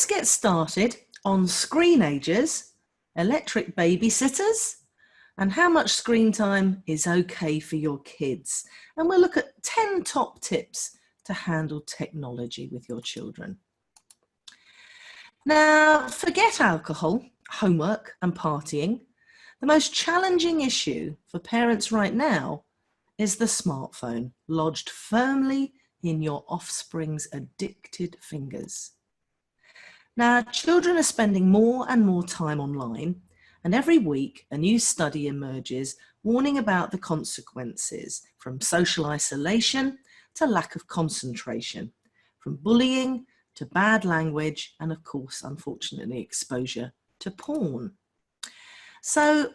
let's get started on screenagers, electric babysitters, and how much screen time is okay for your kids. And we'll look at 10 top tips to handle technology with your children. Now, forget alcohol, homework, and partying. The most challenging issue for parents right now is the smartphone lodged firmly in your offspring's addicted fingers. Now, children are spending more and more time online, and every week a new study emerges warning about the consequences from social isolation to lack of concentration, from bullying to bad language, and of course, unfortunately, exposure to porn. So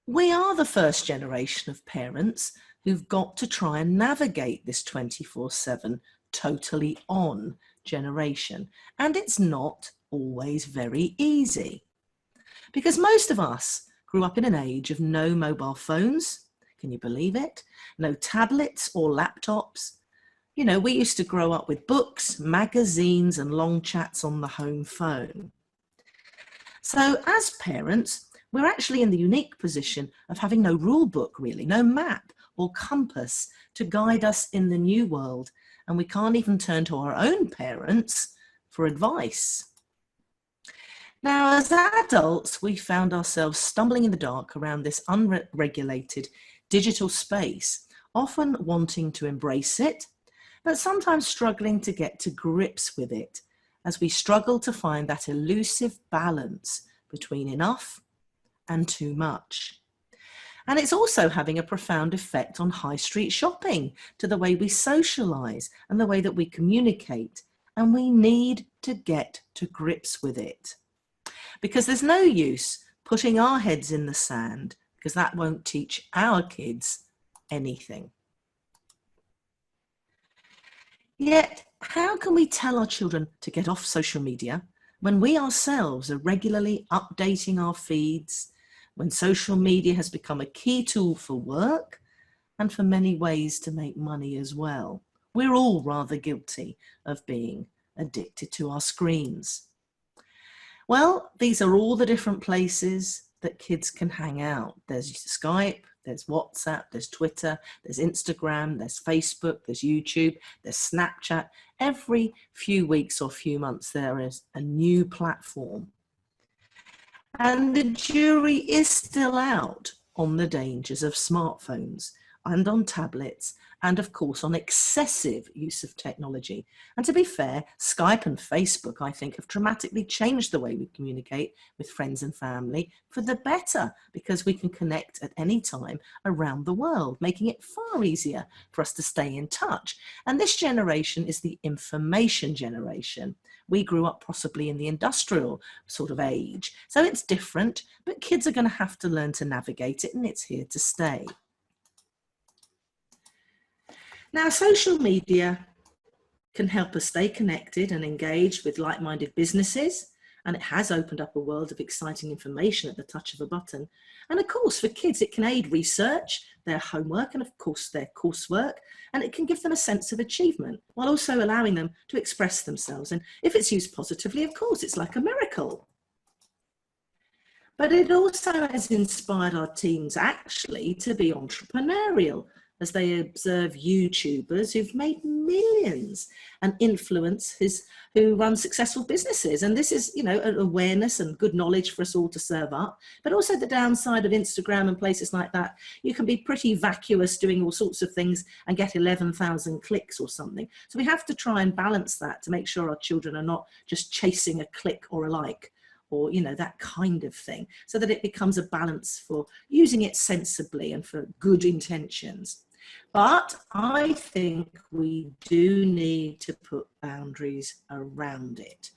we are the first generation of parents who've got to try and navigate this 24/7 totally on generation. And it's not always very easy, because most of us grew up in an age of no mobile phones. Can you believe it? No tablets or laptops. You know, we used to grow up with books, magazines, and long chats on the home phone. So as parents, we're actually in the unique position of having no rule book, really, no map or compass to guide us in the new world. And we can't even turn to our own parents for advice. Now, as adults, we found ourselves stumbling in the dark around this unregulated digital space, often wanting to embrace it, but sometimes struggling to get to grips with it as we struggle to find that elusive balance between enough and too much. And it's also having a profound effect on high street shopping, to the way we socialise and the way that we communicate, and we need to get to grips with it. Because there's no use putting our heads in the sand, because that won't teach our kids anything. Yet, how can we tell our children to get off social media when we ourselves are regularly updating our feeds, when social media has become a key tool for work and for many ways to make money as well? We're all rather guilty of being addicted to our screens. Well, these are all the different places that kids can hang out. There's Skype, there's WhatsApp, there's Twitter, there's Instagram, there's Facebook, there's YouTube, there's Snapchat. Every few weeks or few months, there is a new platform. And the jury is still out on the dangers of smartphones and on tablets, and of course on excessive use of technology. And to be fair, Skype and Facebook, I think, have dramatically changed the way we communicate with friends and family for the better, because we can connect at any time around the world, making it far easier for us to stay in touch. And this generation is the information generation. We grew up possibly in the industrial sort of age, so it's different, but kids are going to have to learn to navigate it, and it's here to stay. Now, social media can help us stay connected and engaged with like-minded businesses, and it has opened up a world of exciting information at the touch of a button. And of course, for kids, it can aid research, their homework, and of course their coursework, and it can give them a sense of achievement while also allowing them to express themselves. And if it's used positively, of course, it's like a miracle. But it also has inspired our teens actually to be entrepreneurial, as they observe YouTubers who've made millions and influencers who run successful businesses. And this is, you know, an awareness and good knowledge for us all to serve up. But also the downside of Instagram and places like that, you can be pretty vacuous doing all sorts of things and get 11,000 clicks or something. So we have to try and balance that to make sure our children are not just chasing a click or a like, or, you know, that kind of thing, so that it becomes a balance for using it sensibly and for good intentions. But I think we do need to put boundaries around it.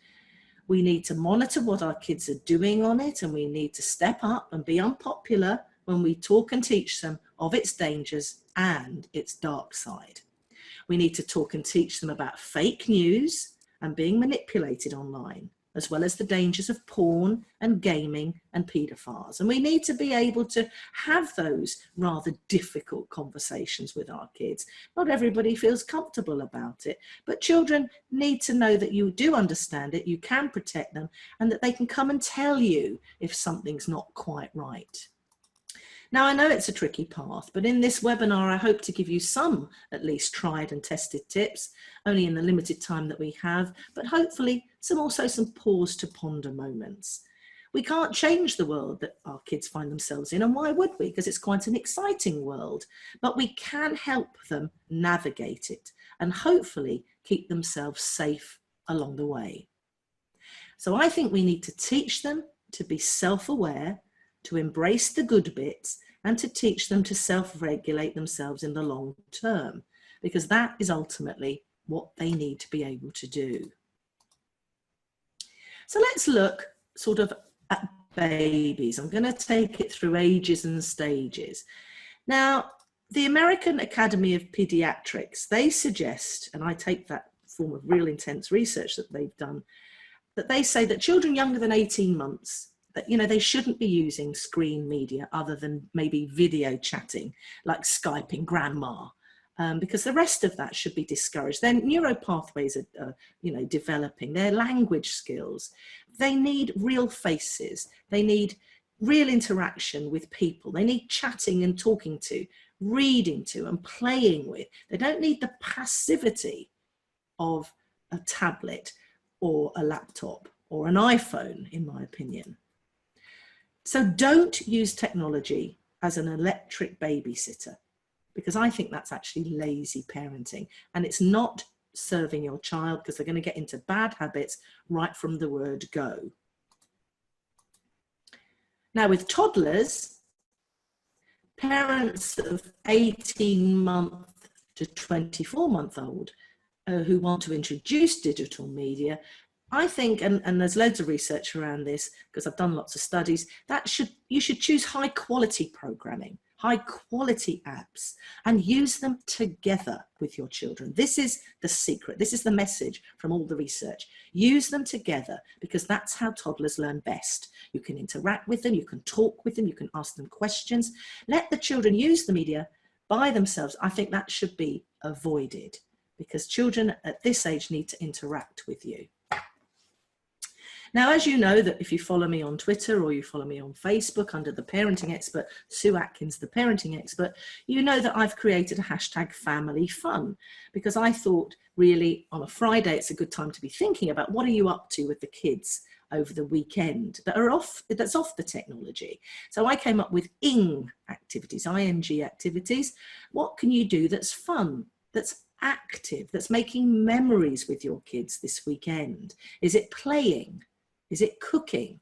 We need to monitor what our kids are doing on it, and we need to step up and be unpopular when we talk and teach them of its dangers and its dark side. We need to talk and teach them about fake news and being manipulated online. as well as the dangers of porn and gaming and paedophiles. And we need to be able to have those rather difficult conversations with our kids. Not everybody feels comfortable about it, but children need to know that you do understand it, you can protect them, and that they can come and tell you if something's not quite right. Now, I know it's a tricky path, but in this webinar, I hope to give you some, at least, tried and tested tips, only in the limited time that we have, but hopefully also some pause to ponder moments. We can't change the world that our kids find themselves in, and why would we? Because it's quite an exciting world, but we can help them navigate it and hopefully keep themselves safe along the way. So I think we need to teach them to be self-aware, to embrace the good bits, and to teach them to self-regulate themselves in the long term, because that is ultimately what they need to be able to do. So let's look sort of at babies. I'm going to take it through ages and stages. Now, the American Academy of Pediatrics, they suggest, and I take that form of real intense research that they've done, that they say that children younger than 18 months, that, you know, they shouldn't be using screen media other than maybe video chatting, like Skyping grandma, because the rest of that should be discouraged. Their neural pathways are developing, their language skills. They need real faces. They need real interaction with people. They need chatting and talking to, reading to, and playing with. They don't need the passivity of a tablet or a laptop or an iPhone, in my opinion. So don't use technology as an electric babysitter, because I think that's actually lazy parenting, and it's not serving your child, because they're going to get into bad habits right from the word go. Now, with toddlers, parents of 18-month to 24-month-old who want to introduce digital media, I think, and there's loads of research around this because I've done lots of studies, that you should choose high quality programming, high quality apps, and use them together with your children. This is the secret. This is the message from all the research. Use them together, because that's how toddlers learn best. You can interact with them, you can talk with them, you can ask them questions. Let the children use the media by themselves. I think that should be avoided, because children at this age need to interact with you. Now, as you know, that if you follow me on Twitter or you follow me on Facebook under the parenting expert, Sue Atkins, the parenting expert, you know that I've created a hashtag family fun, because I thought really on a Friday, it's a good time to be thinking about what are you up to with the kids over the weekend that's off the technology. So I came up with ING activities, ING activities. What can you do that's fun, that's active, that's making memories with your kids this weekend? Is it playing? Is it cooking?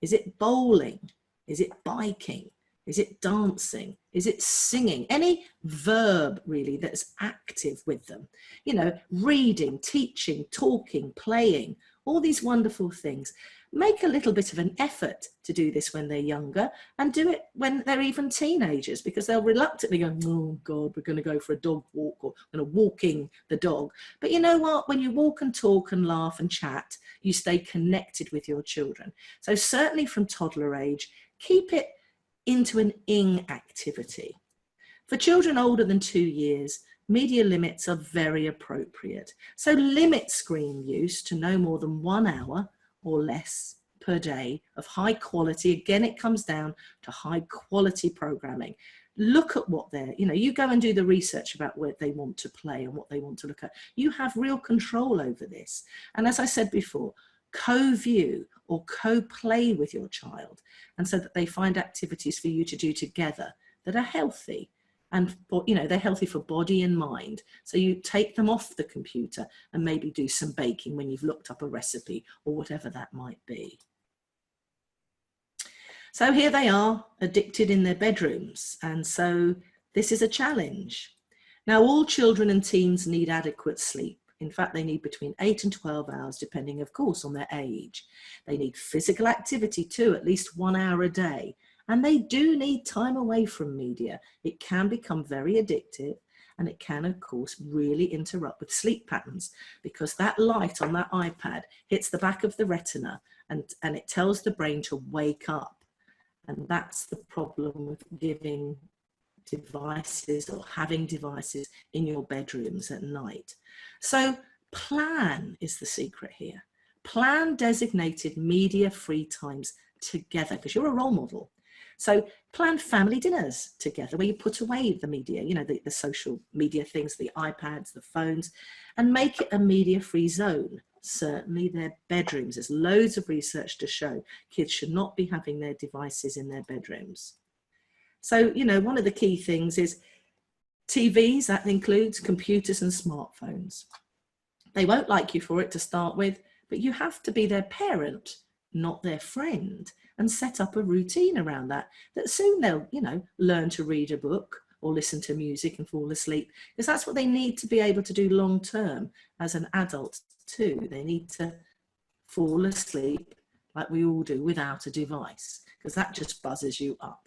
Is it bowling? Is it biking? Is it dancing? Is it singing? Any verb really that's active with them. You know, reading, teaching, talking, playing, all these wonderful things. Make a little bit of an effort to do this when they're younger, and do it when they're even teenagers, because they'll reluctantly go, oh God, we're going to go for a dog walk, or we're going to walking the dog. But you know what? When you walk and talk and laugh and chat, you stay connected with your children. So certainly from toddler age, keep it into an ING activity. For children older than 2 years, media limits are very appropriate. So limit screen use to no more than 1 hour or less per day of high quality. Again, it comes down to high quality programming. Look at what you go and do the research about where they want to play and what they want to look at. You have real control over this. And as I said before, co-view or co-play with your child, and so that they find activities for you to do together that are healthy. And they're healthy for body and mind. So you take them off the computer and maybe do some baking when you've looked up a recipe or whatever that might be. So here they are, addicted in their bedrooms. And so this is a challenge. Now, all children and teens need adequate sleep. In fact, they need between 8 and 12 hours, depending, of course, on their age. They need physical activity too, at least 1 hour a day. And they do need time away from media. It can become very addictive, And it can, of course, really interrupt with sleep patterns, because that light on that iPad hits the back of the retina and it tells the brain to wake up. And that's the problem with giving devices or having devices in your bedrooms at night. So plan is the secret here. Plan designated media-free times together, because you're a role model. So plan family dinners together where you put away the media, you know, the social media things, the iPads, the phones, and make it a media-free zone. Certainly their bedrooms. There's loads of research to show kids should not be having their devices in their bedrooms. So, you know, one of the key things is TVs, that includes computers and smartphones. They won't like you for it to start with, but you have to be their parent, not their friend, and set up a routine around that soon they'll, you know, learn to read a book or listen to music and fall asleep, because that's what they need to be able to do long term as an adult too. They need to fall asleep like we all do without a device, because that just buzzes you up.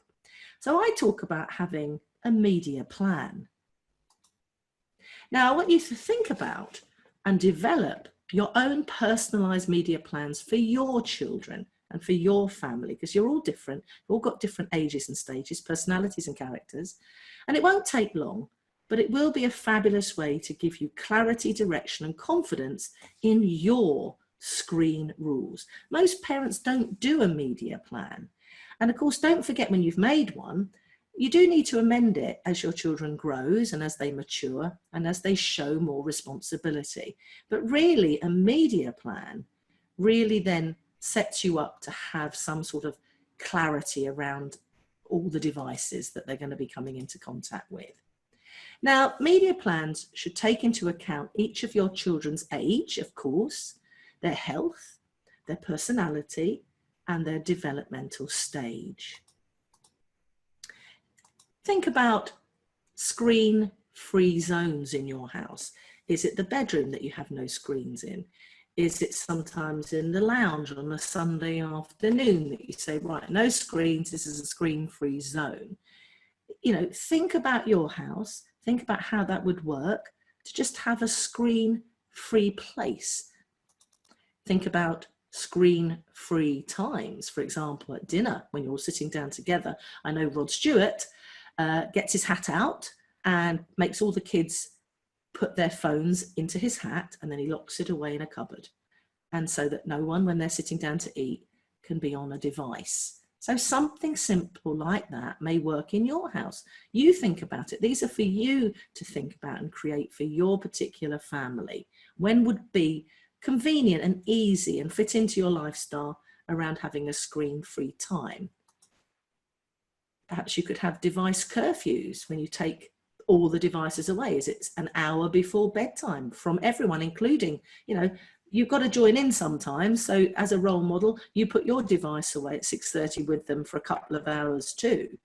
So I talk about having a media plan. Now I want you to think about and develop your own personalized media plans for your children and for your family, because you're all different. You've all got different ages and stages, personalities and characters, and it won't take long, but it will be a fabulous way to give you clarity, direction and confidence in your screen rules. Most parents don't do a media plan. And of course, don't forget, when you've made one, you do need to amend it as your children grows and as they mature and as they show more responsibility. But really, a media plan really then sets you up to have some sort of clarity around all the devices that they're going to be coming into contact with. Now, media plans should take into account each of your children's age, of course, their health, their personality, and their developmental stage. Think about screen-free zones in your house. Is it the bedroom that you have no screens in? Is it sometimes in the lounge on a Sunday afternoon that you say, right, no screens, this is a screen-free zone? You know, think about your house, think about how that would work to just have a screen-free place. Think about screen-free times, for example, at dinner, when you're all sitting down together. I know Rod Stewart gets his hat out and makes all the kids put their phones into his hat, and then he locks it away in a cupboard. And so that no one, when they're sitting down to eat, can be on a device. So something simple like that may work in your house. You think about it. These are for you to think about and create for your particular family. When would be convenient and easy and fit into your lifestyle around having a screen-free time? Perhaps you could have device curfews when you take all the devices away. Is it an hour before bedtime from everyone, including, you know, you've got to join in sometimes. So as a role model, you put your device away at 6:30 with them for a couple of hours too.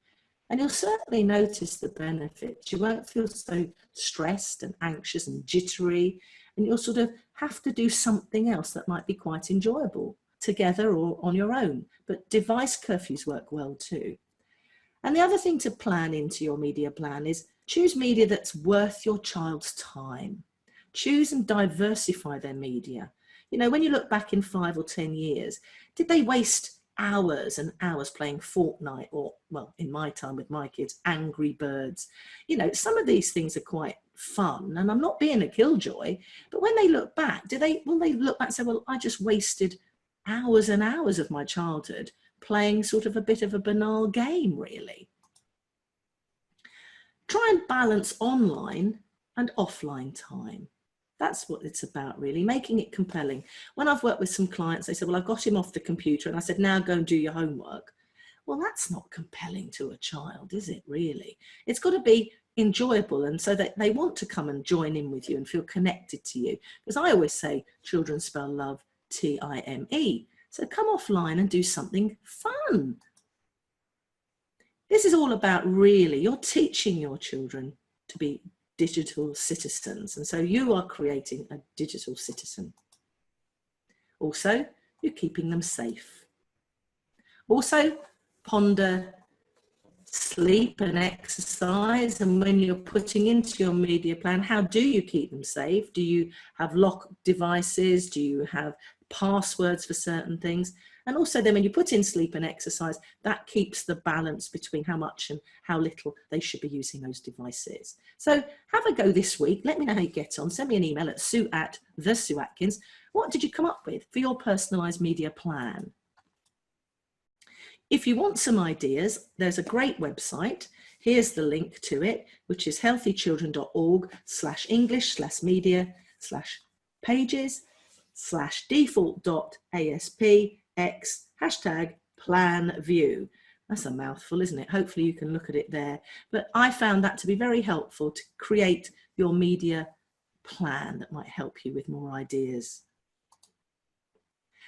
And you'll certainly notice the benefits. You won't feel so stressed and anxious and jittery, and you'll sort of have to do something else that might be quite enjoyable together or on your own. But device curfews work well too. And the other thing to plan into your media plan is choose media that's worth your child's time. Choose and diversify their media. You know, when you look back in 5 or 10 years, did they waste hours and hours playing Fortnite or, well, in my time with my kids, Angry Birds? You know, some of these things are quite fun, and I'm not being a killjoy, but when they look back, will they look back and say, well, I just wasted hours and hours of my childhood playing sort of a bit of a banal game, really? Try and balance online and offline time. That's what it's about, really, making it compelling. When I've worked with some clients, they said, well, I've got him off the computer, and I said, now go and do your homework. Well, that's not compelling to a child, is it, really? It's got to be enjoyable, and so that they want to come and join in with you and feel connected to you. Because I always say children spell love T-I-M-E. So come offline and do something fun. This is all about, really, you're teaching your children to be digital citizens, and so you are creating a digital citizen. Also, you're keeping them safe. Also, ponder sleep and exercise, and when you're putting into your media plan, how do you keep them safe? Do you have lock devices? Do you have passwords for certain things? And also then when you put in sleep and exercise, that keeps the balance between how much and how little they should be using those devices. So have a go this week. Let me know how you get on. Send me an email at sue@thesueatkins. What did you come up with for your personalised media plan? If you want some ideas, there's a great website. Here's the link to it, which is healthychildren.org/english/media/default.asp/plan view. That's a mouthful, isn't it? Hopefully you can look at it there. But I found that to be very helpful to create your media plan that might help you with more ideas.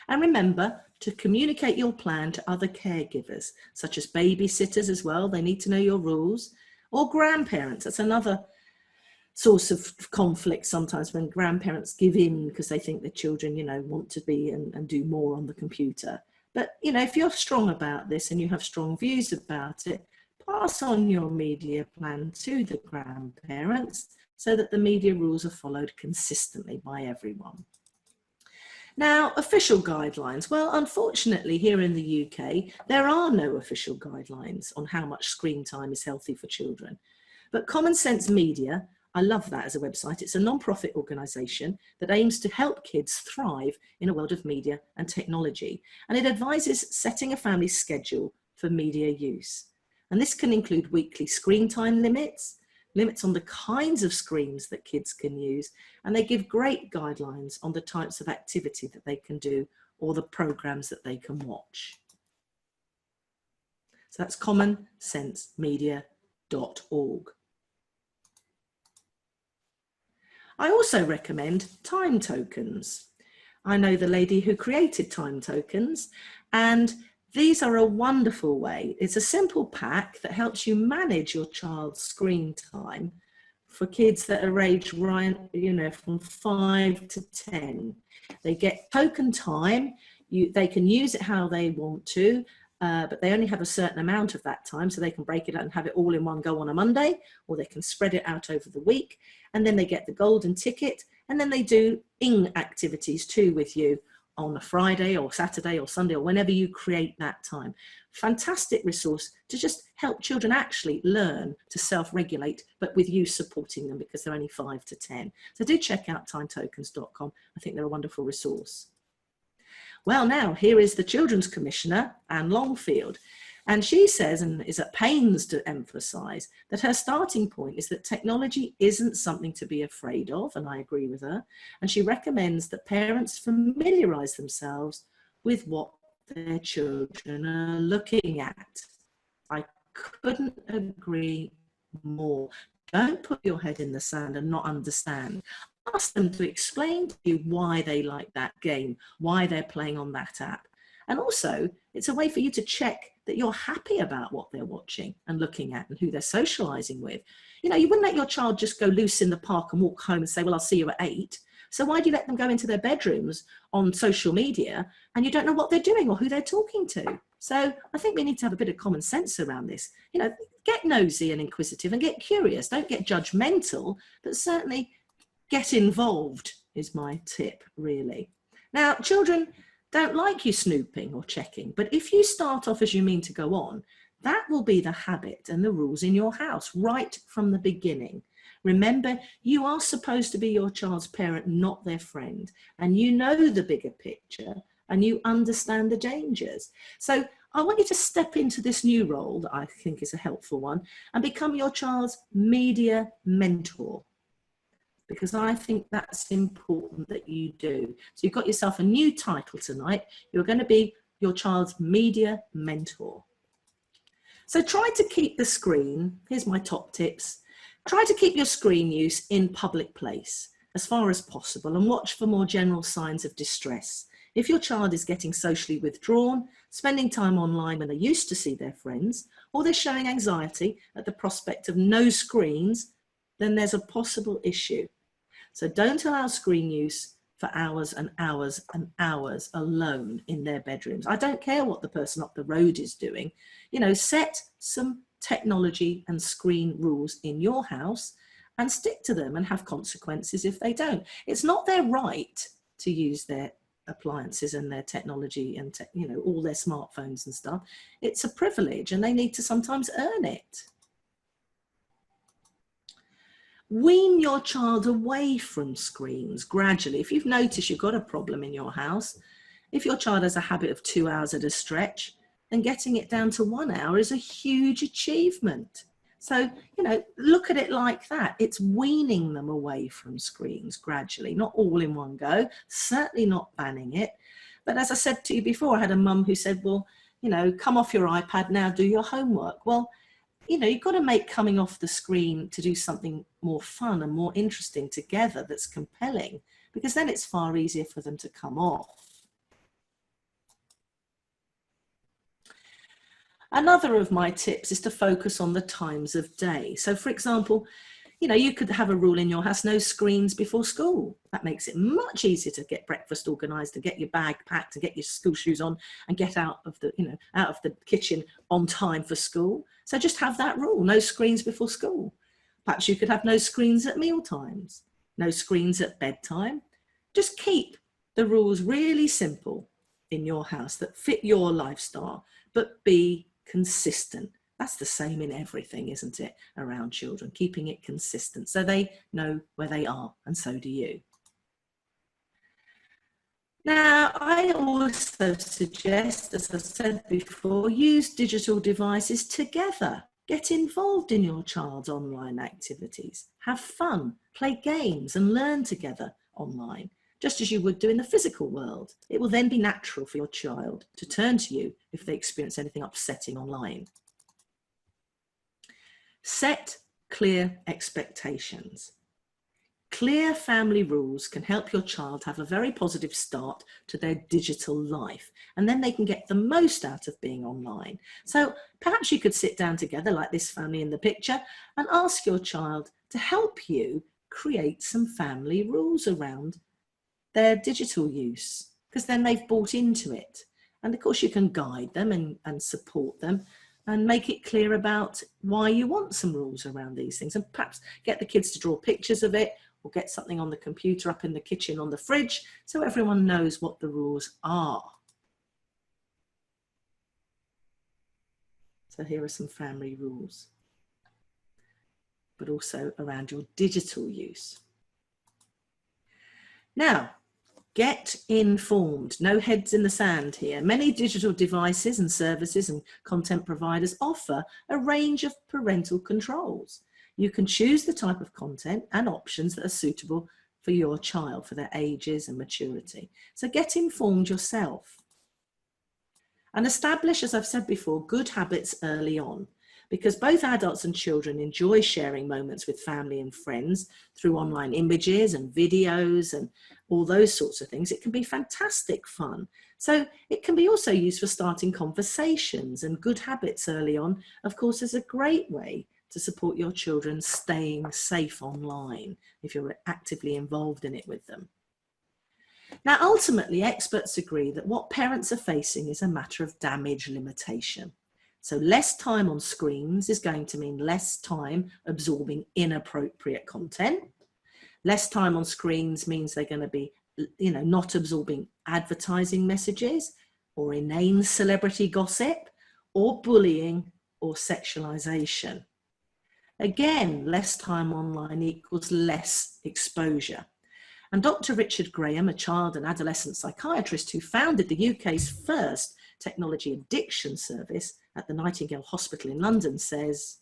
And remember to communicate your plan to other caregivers, such as babysitters as well. They need to know your rules. Or grandparents. That's another source of conflict sometimes, when grandparents give in because they think the children, want to be and do more on the computer. But, if you're strong about this and you have strong views about it, pass on your media plan to the grandparents so that the media rules are followed consistently by everyone. Now, official guidelines. Well, unfortunately, here in the UK, there are no official guidelines on how much screen time is healthy for children. But Common Sense Media, I love that as a website. It's a non-profit organisation that aims to help kids thrive in a world of media and technology. And it advises setting a family schedule for media use. And this can include weekly screen time limits on the kinds of screens that kids can use, and they give great guidelines on the types of activity that they can do or the programs that they can watch. So that's commonsensemedia.org. I also recommend time tokens. I know the lady who created time tokens, and these are a wonderful way. It's a simple pack that helps you manage your child's screen time for kids that are aged from 5 to 10. They get token time. They can use it how they want to, but they only have a certain amount of that time, so they can break it out and have it all in one go on a Monday, or they can spread it out over the week. And then they get the golden ticket, and then they do activities too with you on a Friday or Saturday or Sunday or whenever you create that time. Fantastic resource to just help children actually learn to self-regulate, but with you supporting them because they're only 5 to 10. So do check out timetokens.com. I think they're a wonderful resource. Well, now here is the Children's Commissioner, Anne Longfield. And she says, and is at pains to emphasise, that her starting point is that technology isn't something to be afraid of, and I agree with her. And she recommends that parents familiarise themselves with what their children are looking at. I couldn't agree more. Don't put your head in the sand and not understand. Ask them to explain to you why they like that game, why they're playing on that app. And also, it's a way for you to check that you're happy about what they're watching and looking at and who they're socialising with. You wouldn't let your child just go loose in the park and walk home and say, well, I'll see you at 8. So why do you let them go into their bedrooms on social media and you don't know what they're doing or who they're talking to? So I think we need to have a bit of common sense around this. Get nosy and inquisitive and get curious. Don't get judgmental, but certainly get involved is my tip, really. Now, children don't like you snooping or checking, but if you start off as you mean to go on, that will be the habit and the rules in your house right from the beginning. Remember, you are supposed to be your child's parent, not their friend, and you know the bigger picture and you understand the dangers. So I want you to step into this new role that I think is a helpful one and become your child's media mentor, because I think that's important that you do. So you've got yourself a new title tonight. You're going to be your child's media mentor. So try to keep the screen, here's my top tips, try to keep your screen use in public place as far as possible and watch for more general signs of distress. If your child is getting socially withdrawn, spending time online when they used to see their friends, or they're showing anxiety at the prospect of no screens, then there's a possible issue. So don't allow screen use for hours and hours and hours alone in their bedrooms. I don't care what the person up the road is doing. Set some technology and screen rules in your house and stick to them and have consequences if they don't. It's not their right to use their appliances and their technology and all their smartphones and stuff. It's a privilege and they need to sometimes earn it. Wean your child away from screens gradually. If you've noticed you've got a problem in your house, if your child has a habit of 2 hours at a stretch, then getting it down to 1 hour is a huge achievement. So, look at it like that. It's weaning them away from screens gradually, not all in one go, certainly not banning it. But as I said to you before, I had a mum who said, well, come off your iPad now, do your homework. Well, you've got to make coming off the screen to do something more fun and more interesting together that's compelling, because then it's far easier for them to come off. Another of my tips is to focus on the times of day. So for example, you could have a rule in your house, no screens before school. That makes it much easier to get breakfast organised and get your bag packed and get your school shoes on and get out of the kitchen on time for school. So just have that rule, no screens before school. Perhaps you could have no screens at meal times, no screens at bedtime. Just keep the rules really simple in your house that fit your lifestyle, but be consistent. That's the same in everything, isn't it, around children, keeping it consistent so they know where they are, and so do you. Now, I also suggest, as I said before, use digital devices together. Get involved in your child's online activities. Have fun, play games and learn together online, just as you would do in the physical world. It will then be natural for your child to turn to you if they experience anything upsetting online. Set clear expectations. Clear family rules can help your child have a very positive start to their digital life, and then they can get the most out of being online. So perhaps you could sit down together like this family in the picture and ask your child to help you create some family rules around their digital use, because then they've bought into it. And of course you can guide them and support them and make it clear about why you want some rules around these things, and perhaps get the kids to draw pictures of it or get something on the computer up in the kitchen on the fridge so everyone knows what the rules are. So here are some family rules, but also around your digital use. Now, get informed. No heads in the sand here. Many digital devices and services and content providers offer a range of parental controls. You can choose the type of content and options that are suitable for your child, for their ages and maturity. So get informed yourself. And establish, as I've said before, good habits early on, because both adults and children enjoy sharing moments with family and friends through online images and videos and all those sorts of things. It can be fantastic fun. So it can be also used for starting conversations, and good habits early on, of course, is a great way to support your children staying safe online if you're actively involved in it with them. Now, ultimately, experts agree that what parents are facing is a matter of damage limitation. So less time on screens is going to mean less time absorbing inappropriate content. Less time on screens means they're going to be, not absorbing advertising messages or inane celebrity gossip or bullying or sexualization. Again, less time online equals less exposure. And Dr. Richard Graham, a child and adolescent psychiatrist who founded the UK's first technology addiction service at the Nightingale Hospital in London, says,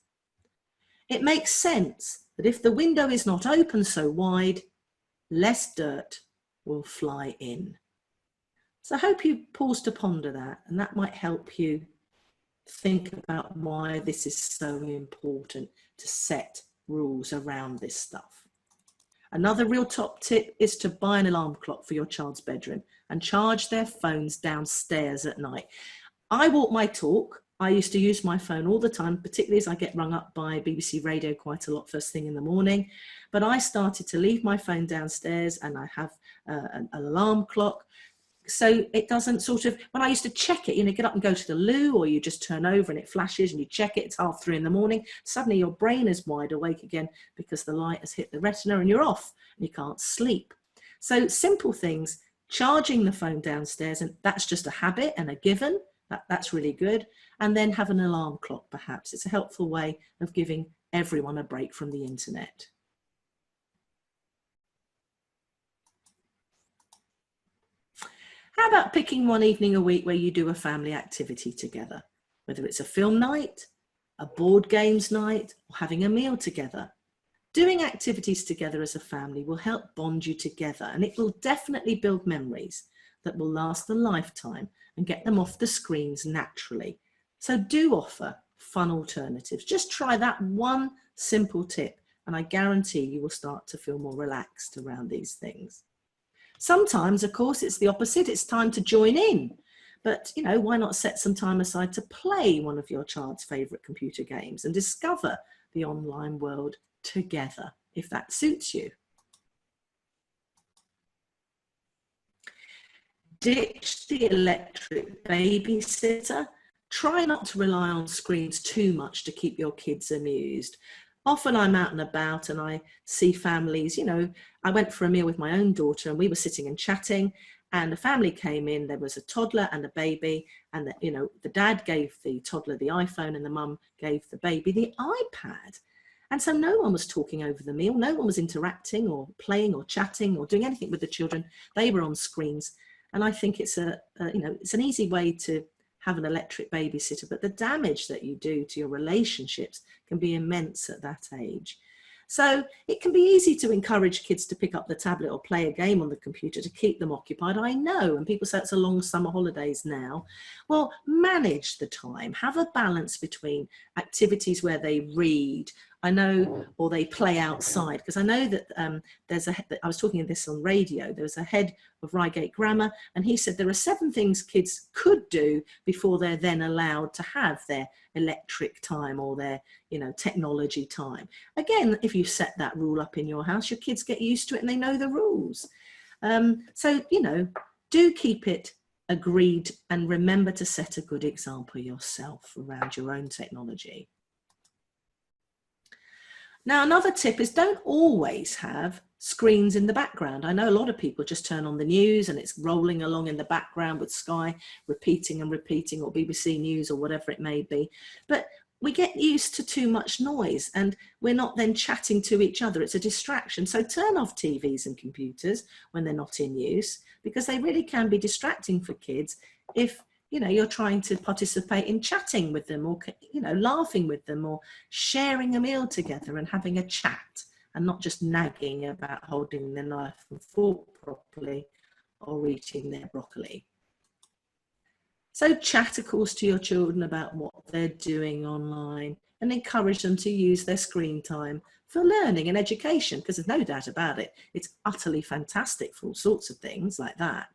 "It makes sense that if the window is not open so wide, less dirt will fly in." So I hope you pause to ponder that, and that might help you think about why this is so important to set rules around this stuff. Another real top tip is to buy an alarm clock for your child's bedroom and charge their phones downstairs at night. I walk my talk. I used to use my phone all the time, particularly as I get rung up by BBC Radio quite a lot first thing in the morning. But I started to leave my phone downstairs, and I have an alarm clock. So it doesn't sort of, when I used to check it, you know, get up and go to the loo, or you just turn over and it flashes and you check it, it's 3:30 in the morning. Suddenly your brain is wide awake again because the light has hit the retina and you're off and you can't sleep. So simple things, charging the phone downstairs, and that's just a habit and a given. That's really good. And then have an alarm clock, perhaps. It's a helpful way of giving everyone a break from the internet. How about picking one evening a week where you do a family activity together, whether it's a film night, a board games night, or having a meal together. Doing activities together as a family will help bond you together, and it will definitely build memories that will last a lifetime and get them off the screens naturally. So do offer fun alternatives. Just try that one simple tip and I guarantee you will start to feel more relaxed around these things. Sometimes, of course, it's the opposite. It's time to join in. But, you know, why not set some time aside to play one of your child's favourite computer games and discover the online world together, if that suits you. Ditch the electric babysitter. Try not to rely on screens too much to keep your kids amused. Often I'm out and about and I see families, you know, I went for a meal with my own daughter and we were sitting and chatting and a family came in. There was a toddler and a baby, and you know, the dad gave the toddler the iPhone and the mum gave the baby the iPad. And so no one was talking over the meal. No one was interacting or playing or chatting or doing anything with the children. They were on screens. And I think it's it's an easy way to have an electric babysitter, but the damage that you do to your relationships can be immense at that age. So it can be easy to encourage kids to pick up the tablet or play a game on the computer to keep them occupied. I know, and people say it's a long summer holidays now. Well, manage the time, have a balance between activities where they read, I know, or they play outside, because I know that I was talking of this on radio, there was a head of Reigate Grammar, and he said there are 7 things kids could do before they're then allowed to have their electric time or their, you know, technology time. Again, if you set that rule up in your house, your kids get used to it and they know the rules. So, you know, do keep it agreed and remember to set a good example yourself around your own technology. Now, another tip is don't always have screens in the background. I know a lot of people just turn on the news and it's rolling along in the background with Sky repeating and repeating, or BBC News or whatever it may be. But we get used to too much noise and we're not then chatting to each other. It's a distraction. So turn off TVs and computers when they're not in use, because they really can be distracting for kids if, you know, you're trying to participate in chatting with them, or, you know, laughing with them, or sharing a meal together and having a chat, and not just nagging about holding their knife and fork properly or eating their broccoli. So chat, of course, to your children about what they're doing online and encourage them to use their screen time for learning and education, because there's no doubt about it, it's utterly fantastic for all sorts of things like that.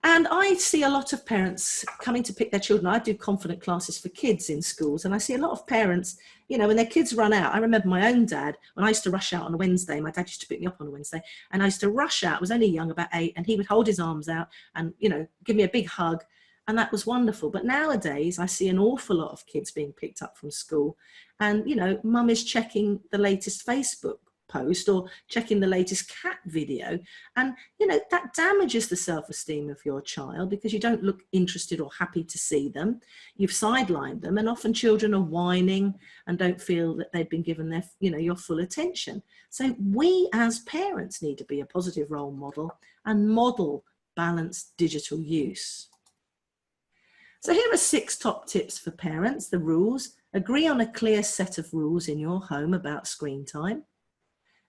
And I see a lot of parents coming to pick their children. I do confident classes for kids in schools, and I see a lot of parents, you know, when their kids run out. I remember my own dad, when I used to rush out on a Wednesday, my dad used to pick me up on a Wednesday, and I used to rush out. I was only young, about 8, and he would hold his arms out and, you know, give me a big hug, and that was wonderful. But nowadays, I see an awful lot of kids being picked up from school, and, you know, mum is checking the latest Facebook post or checking the latest cat video, and you know that damages the self-esteem of your child because you don't look interested or happy to see them. You've sidelined them, and often children are whining and don't feel that they've been given their, you know, your full attention. So we as parents need to be a positive role model and model balanced digital use. So here are 6 top tips for parents. The rules: agree on a clear set of rules in your home about screen time.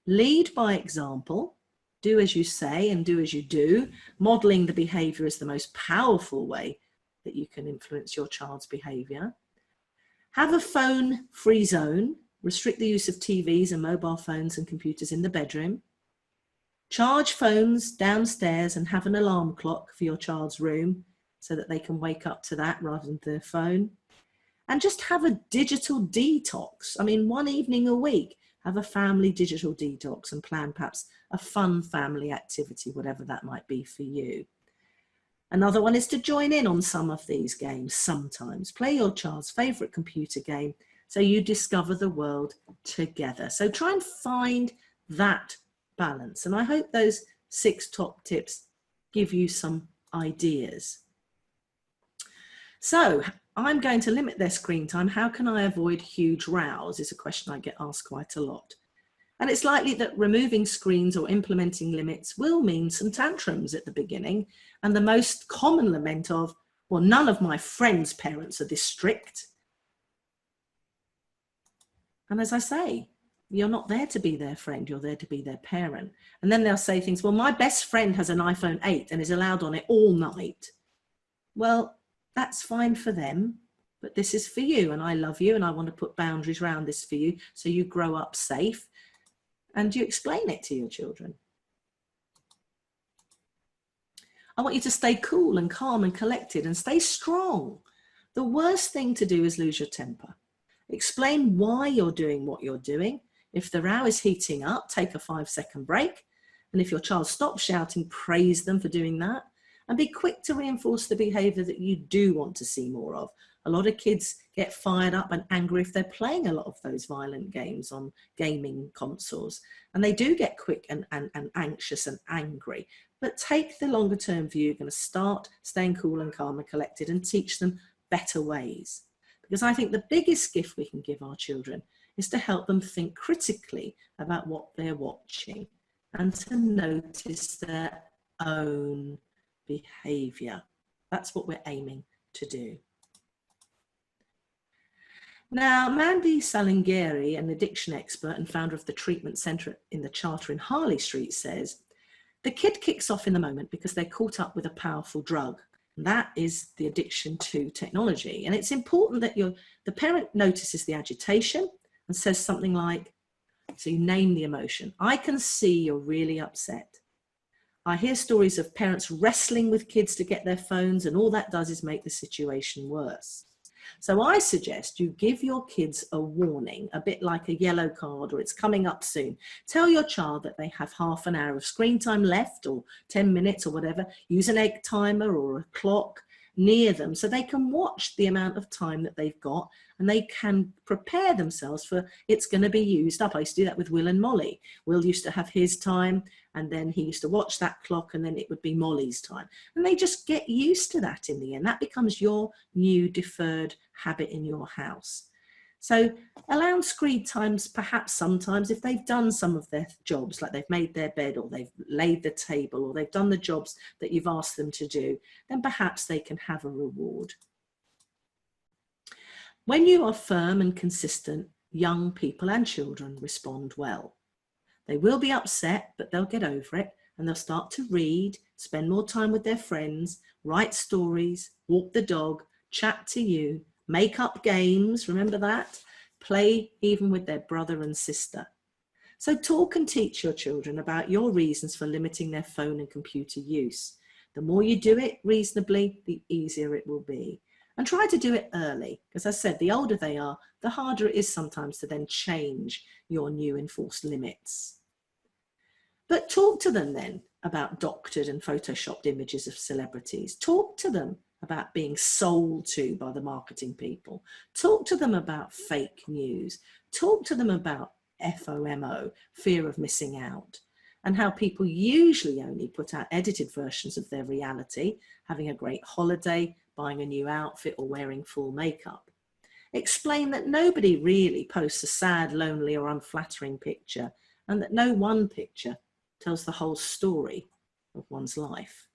Lead by example, do as you say and do as you do. Modeling the behavior is the most powerful way that you can influence your child's behavior. Have a phone-free zone, restrict the use of TVs and mobile phones and computers in the bedroom. Charge phones downstairs and have an alarm clock for your child's room so that they can wake up to that rather than their phone. And just have a digital detox. I mean, one evening a week, have a family digital detox and plan perhaps a fun family activity, whatever that might be for you. Another one is to join in on some of these games sometimes. Play your child's favourite computer game so you discover the world together. So try and find that balance. And I hope those 6 top tips give you some ideas. So I'm going to limit their screen time. How can I avoid huge rows is a question I get asked quite a lot. And it's likely that removing screens or implementing limits will mean some tantrums at the beginning. And the most common lament of, well, none of my friends' parents are this strict. And as I say, you're not there to be their friend, you're there to be their parent. And then they'll say things, well, my best friend has an iPhone 8 and is allowed on it all night. Well, that's fine for them, but this is for you, and I love you, and I want to put boundaries around this for you so you grow up safe. And you explain it to your children. I want you to stay cool and calm and collected and stay strong. The worst thing to do is lose your temper. Explain why you're doing what you're doing. If the row is heating up, take a 5-second break. And if your child stops shouting, praise them for doing that. And be quick to reinforce the behavior that you do want to see more of. A lot of kids get fired up and angry if they're playing a lot of those violent games on gaming consoles. And they do get quick and anxious and angry. But take the longer term view. You're going to start staying cool and calm and collected and teach them better ways. Because I think the biggest gift we can give our children is to help them think critically about what they're watching and to notice their own behavior. That's what we're aiming to do. Now, Mandy Salingeri, an addiction expert and founder of the treatment centre in the Charter in Harley Street, says, the kid kicks off in the moment because they're caught up with a powerful drug. And that is the addiction to technology. And it's important that the parent notices the agitation and says something like, so you name the emotion. I can see you're really upset. I hear stories of parents wrestling with kids to get their phones, and all that does is make the situation worse. So I suggest you give your kids a warning, a bit like a yellow card or it's coming up soon. Tell your child that they have half an hour of screen time left or 10 minutes or whatever. Use an egg timer or a clock near them so they can watch the amount of time that they've got and they can prepare themselves for it's going to be used up. I used to do that with Will and Molly. Will used to have his time and then he used to watch that clock and then it would be Molly's time. And they just get used to that in the end. That becomes your new deferred habit in your house. So allow screen times perhaps sometimes if they've done some of their jobs, like they've made their bed or they've laid the table or they've done the jobs that you've asked them to do, then perhaps they can have a reward. When you are firm and consistent, young people and children respond well. They will be upset, but they'll get over it and they'll start to read, spend more time with their friends, write stories, walk the dog, chat to you, make up games, remember that? Play even with their brother and sister. So talk and teach your children about your reasons for limiting their phone and computer use. The more you do it reasonably, the easier it will be. And try to do it early, because as I said, the older they are, the harder it is sometimes to then change your new enforced limits. But talk to them then about doctored and photoshopped images of celebrities. Talk to them about being sold to by the marketing people. Talk to them about fake news. Talk to them about FOMO, fear of missing out, and how people usually only put out edited versions of their reality, having a great holiday, buying a new outfit or wearing full makeup. Explain that nobody really posts a sad, lonely or unflattering picture and that no one picture tells the whole story of one's life.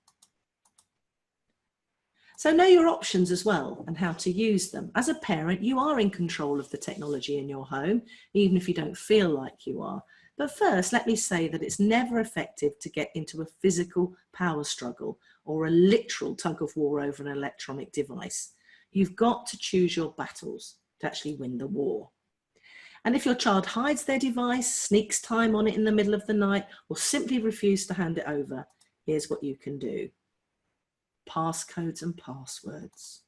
So know your options as well and how to use them. As a parent, you are in control of the technology in your home, even if you don't feel like you are. But first, let me say that it's never effective to get into a physical power struggle or a literal tug of war over an electronic device. You've got to choose your battles to actually win the war. And if your child hides their device, sneaks time on it in the middle of the night, or simply refuses to hand it over, here's what you can do. Passcodes and passwords.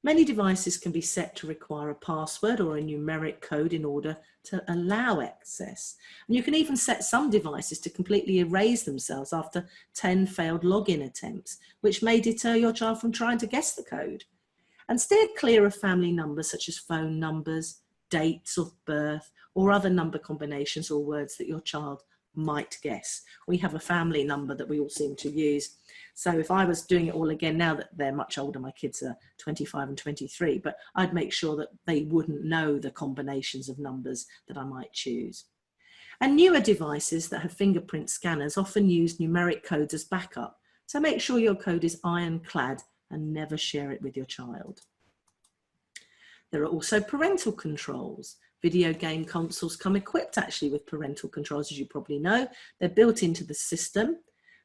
Many devices can be set to require a password or a numeric code in order to allow access. And you can even set some devices to completely erase themselves after 10 failed login attempts, which may deter your child from trying to guess the code. And steer clear of family numbers such as phone numbers, dates of birth, or other number combinations or words that your child might guess. We have a family number that we all seem to use. So if I was doing it all again now that they're much older, my kids are 25 and 23, but I'd make sure that they wouldn't know the combinations of numbers that I might choose. And newer devices that have fingerprint scanners often use numeric codes as backup. So make sure your code is ironclad and never share it with your child. There are also parental controls. Video game consoles come equipped actually with parental controls, as you probably know. They're built into the system.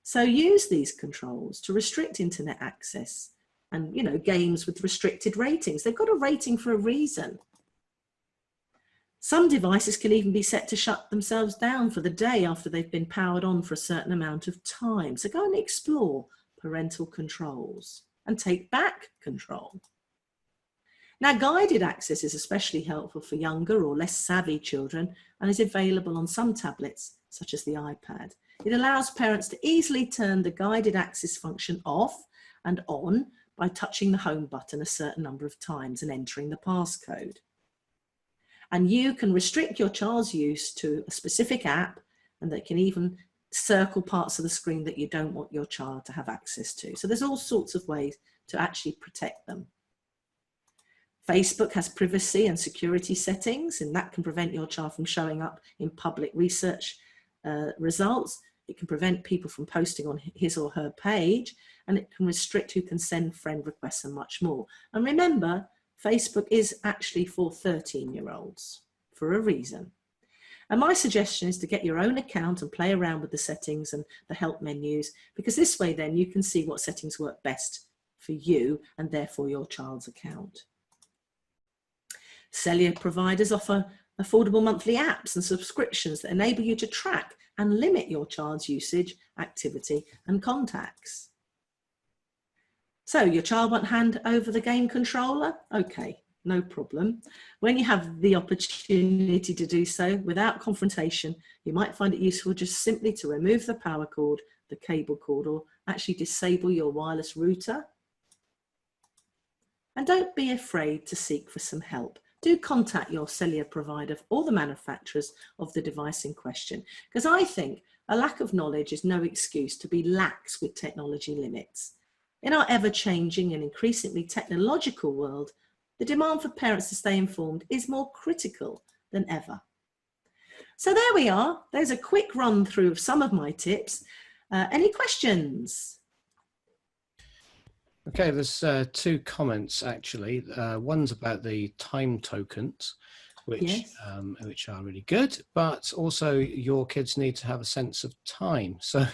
So use these controls to restrict internet access and, games with restricted ratings. They've got a rating for a reason. Some devices can even be set to shut themselves down for the day after they've been powered on for a certain amount of time. So go and explore parental controls and take back control. Now, guided access is especially helpful for younger or less savvy children and is available on some tablets, such as the iPad. It allows parents to easily turn the guided access function off and on by touching the home button a certain number of times and entering the passcode. And you can restrict your child's use to a specific app, and they can even circle parts of the screen that you don't want your child to have access to. So there's all sorts of ways to actually protect them. Facebook has privacy and security settings, and that can prevent your child from showing up in public research results. It can prevent people from posting on his or her page, and it can restrict who can send friend requests and much more. And remember, Facebook is actually for 13-year-olds for a reason. And my suggestion is to get your own account and play around with the settings and the help menus, because this way then you can see what settings work best for you and therefore your child's account. Cellular providers offer affordable monthly apps and subscriptions that enable you to track and limit your child's usage, activity, and contacts. So your child won't hand over the game controller? Okay, no problem. When you have the opportunity to do so without confrontation, you might find it useful just simply to remove the power cord, the cable cord, or actually disable your wireless router. And don't be afraid to seek for some help. Do contact your cellular provider or the manufacturers of the device in question, because I think a lack of knowledge is no excuse to be lax with technology limits. In our ever-changing and increasingly technological world, the demand for parents to stay informed is more critical than ever. So there we are. There's a quick run through of some of my tips. Any questions? Okay, there's two comments actually. One's about the time tokens, which Yes. Which are really good, but also your kids need to have a sense of time. So,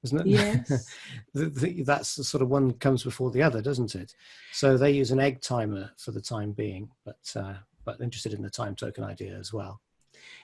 isn't it? Yes. That's the sort of one comes before the other, doesn't it? So they use an egg timer for the time being, but interested in the time token idea as well.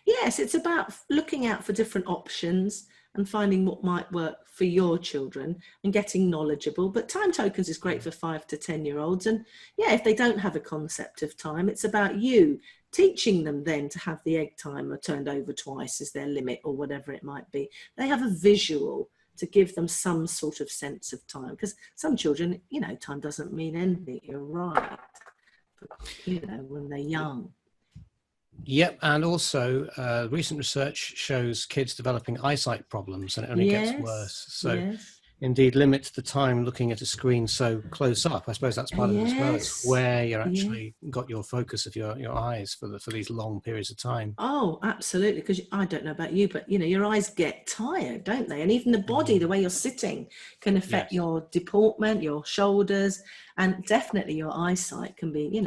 Yes, it's about looking out for different options and finding what might work for your children and getting knowledgeable. But time tokens is great for 5 to 10-year-olds. And yeah, if they don't have a concept of time, it's about you teaching them then to have the egg timer turned over twice as their limit or whatever it might be. They have a visual to give them some sort of sense of time, because some children, time doesn't mean anything. You're right. But, when they're young. Yep, and also recent research shows kids developing eyesight problems, and it only gets worse. So indeed, limit the time looking at a screen so close up. I suppose that's part of it as well. It's where you're actually got your focus of your eyes for these long periods of time. Oh, absolutely. Because I don't know about you, but your eyes get tired, don't they? And even the body, the way you're sitting, can affect your deportment, your shoulders, and definitely your eyesight can be,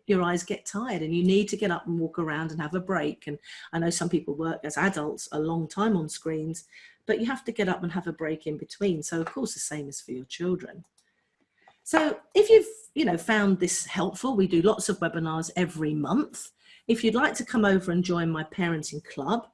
your eyes get tired and you need to get up and walk around and have a break. And I know some people work as adults a long time on screens, but you have to get up and have a break in between. So of course, the same is for your children. So if you've, found this helpful, we do lots of webinars every month. If you'd like to come over and join my parenting club,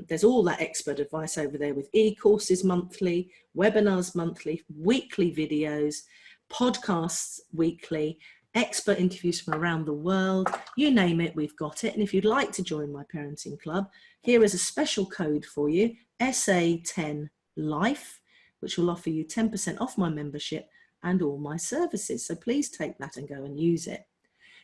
there's all that expert advice over there with e-courses monthly, webinars monthly, weekly videos, podcasts weekly, expert interviews from around the world, you name it, we've got it. And if you'd like to join my parenting club, here is a special code for you, SA10LIFE, which will offer you 10% off my membership and all my services. So please take that and go and use it.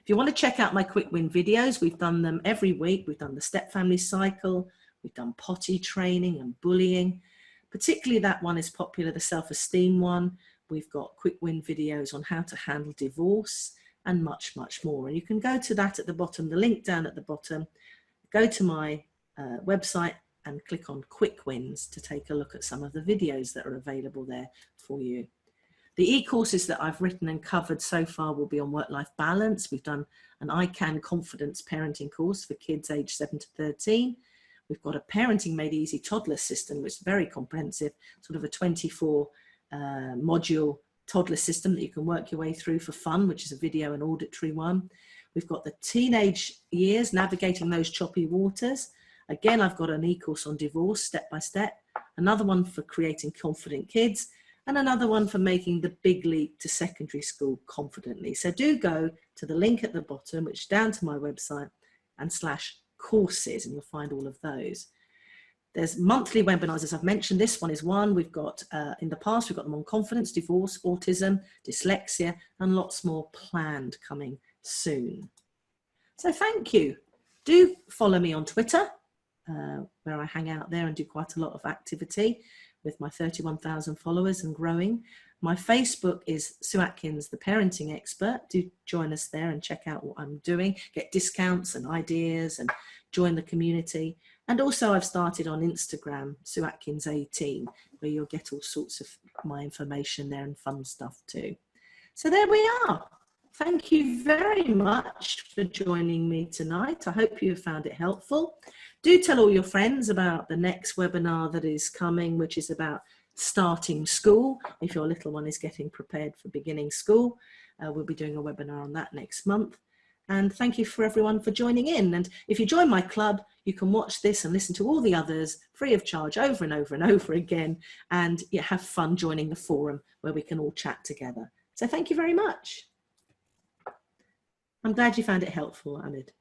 If you want to check out my quick win videos, we've done them every week. We've done the step family cycle, we've done potty training and bullying. Particularly that one is popular, the self-esteem one. We've got quick win videos on how to handle divorce and much, much more. And you can go to that at the bottom, the link down at the bottom, go to my website and click on quick wins to take a look at some of the videos that are available there for you. The e-courses that I've written and covered so far will be on work-life balance. We've done an I Can Confidence parenting course for kids aged 7 to 13. We've got a Parenting Made Easy toddler system, which is very comprehensive, sort of a 24 module toddler system that you can work your way through for fun, which is a video and auditory one. We've got the teenage years, navigating those choppy waters. Again, I've got an e-course on divorce, step by step, another one for creating confident kids, and another one for making the big leap to secondary school confidently. So do go to the link at the bottom, which is down to my website, and /courses, and you'll find all of those. There's monthly webinars, as I've mentioned. This one is one. We've got, in the past, we've got them on confidence, divorce, autism, dyslexia, and lots more planned coming soon. So thank you. Do follow me on Twitter, where I hang out there and do quite a lot of activity with my 31,000 followers and growing. My Facebook is Sue Atkins, the parenting expert. Do join us there and check out what I'm doing, get discounts and ideas and join the community. And also I've started on Instagram, Sue Atkins 18, where you'll get all sorts of my information there and fun stuff too. So there we are. Thank you very much for joining me tonight. I hope you have found it helpful. Do tell all your friends about the next webinar that is coming, which is about starting school. If your little one is getting prepared for beginning school, we'll be doing a webinar on that next month. And thank you for everyone for joining in. And if you join my club, you can watch this and listen to all the others free of charge over and over and over again. And yeah, have fun joining the forum where we can all chat together. So thank you very much. I'm glad you found it helpful, Ahmed.